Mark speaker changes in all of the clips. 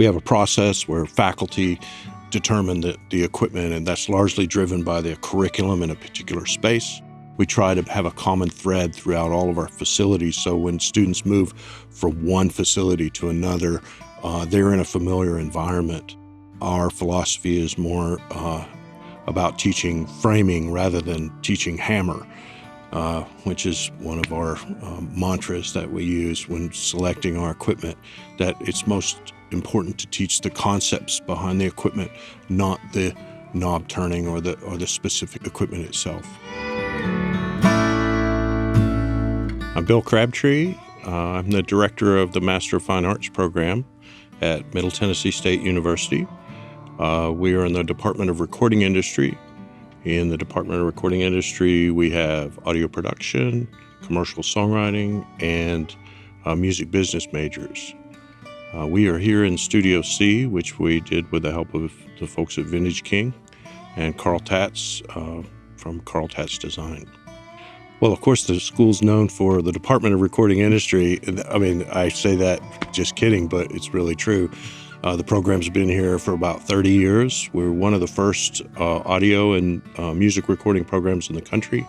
Speaker 1: We have a process where faculty determine the equipment, and that's largely driven by the curriculum in a particular space. We try to have a common thread throughout all of our facilities, so when students move from one facility to another, they're in a familiar environment. Our philosophy is more about teaching framing rather than teaching hammer, which is one of our mantras that we use when selecting our equipment, that it's most important to teach the concepts behind the equipment, not the knob turning or the specific equipment itself. I'm Bill Crabtree. I'm the director of the Master of Fine Arts program at Middle Tennessee State University. We are in the Department of Recording Industry. In the Department of Recording Industry, we have audio production, commercial songwriting, and music business majors. We are here in Studio C, which we did with the help of the folks at Vintage King and Carl Tatz from Carl Tatz Design. Well, of course, the school's known for the Department of Recording Industry. I mean, I say that just kidding, but it's really true. The program's been here for about 30 years. We're one of the first audio and music recording programs in the country,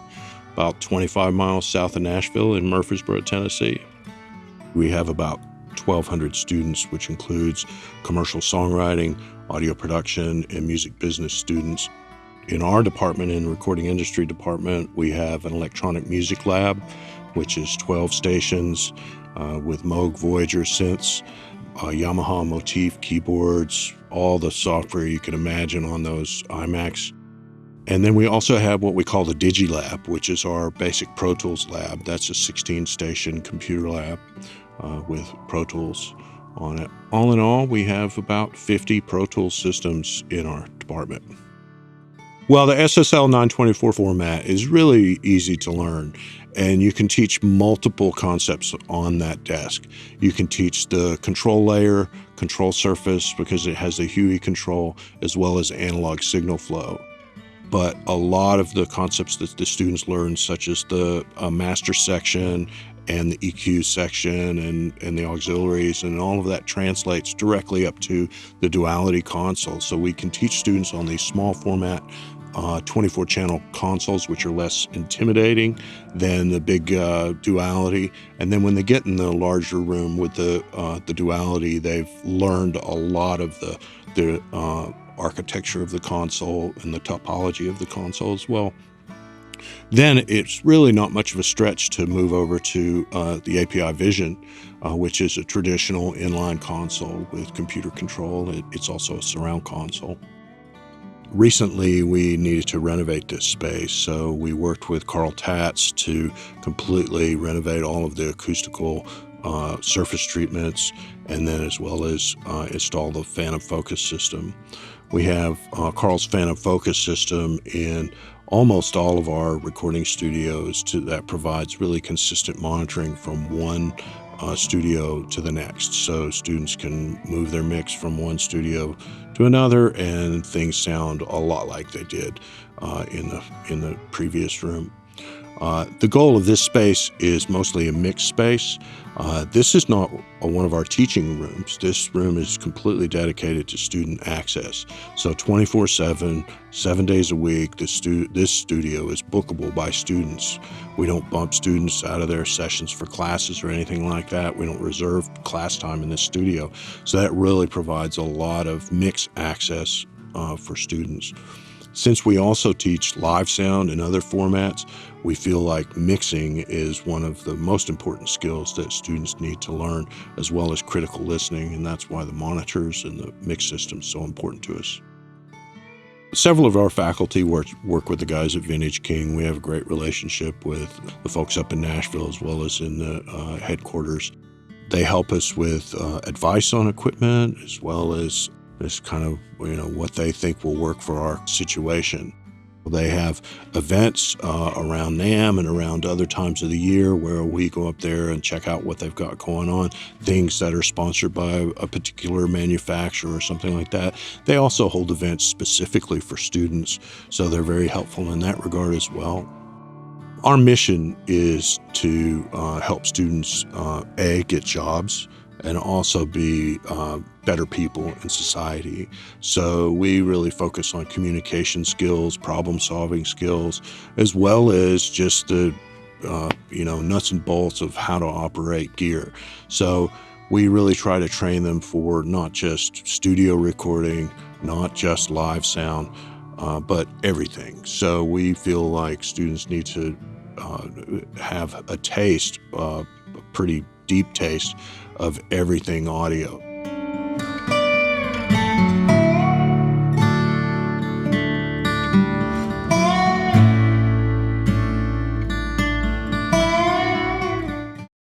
Speaker 1: about 25 miles south of Nashville in Murfreesboro, Tennessee. We have about 1,200 students, which includes commercial songwriting, audio production, and music business students. In our department, in the recording industry department, we have an electronic music lab, which is 12 stations with Moog Voyager synths, Yamaha Motif keyboards, all the software you can imagine on those iMacs. And then we also have what we call the Digi Lab, which is our basic Pro Tools lab. That's a 16-station computer lab with Pro Tools on it. All in all, we have about 50 Pro Tools systems in our department. Well, the SSL 924 format is really easy to learn, and you can teach multiple concepts on that desk. You can teach the control layer, control surface, because it has a HUI control, as well as analog signal flow. But a lot of the concepts that the students learn, such as the master section and the EQ section and the auxiliaries, and all of that translates directly up to the duality console. So we can teach students on these small format 24-channel consoles, which are less intimidating than the big duality. And then when they get in the larger room with the duality, they've learned a lot of the architecture of the console and the topology of the console as well. Then it's really not much of a stretch to move over to the API Vision, which is a traditional inline console with computer control. It's also a surround console. Recently, we needed to renovate this space, so we worked with Carl Tatz to completely renovate all of the acoustical surface treatments, and then as well as install the Phantom Focus system. We have Carl's Phantom Focus system in almost all of our recording studios that provides really consistent monitoring from one studio to the next, so students can move their mix from one studio to another and things sound a lot like they did in the previous room. The goal of this space is mostly a mixed space. This is not one of our teaching rooms. This room is completely dedicated to student access. So 24/7, 7 days a week, this studio is bookable by students. We don't bump students out of their sessions for classes or anything like that. We don't reserve class time in this studio. So that really provides a lot of mixed access for students. Since we also teach live sound and other formats, we feel like mixing is one of the most important skills that students need to learn, as well as critical listening, and that's why the monitors and the mix system is so important to us. Several of our faculty work with the guys at Vintage King. We have a great relationship with the folks up in Nashville as well as in the headquarters. They help us with advice on equipment, as well as kind of, what they think will work for our situation. They have events around NAMM and around other times of the year where we go up there and check out what they've got going on, things that are sponsored by a particular manufacturer or something like that. They also hold events specifically for students, so they're very helpful in that regard as well. Our mission is to help students, A, get jobs, and also be better people in society. So we really focus on communication skills, problem solving skills, as well as just the nuts and bolts of how to operate gear. So we really try to train them for not just studio recording, not just live sound, but everything. So we feel like students need to have a taste, a pretty deep taste of everything audio.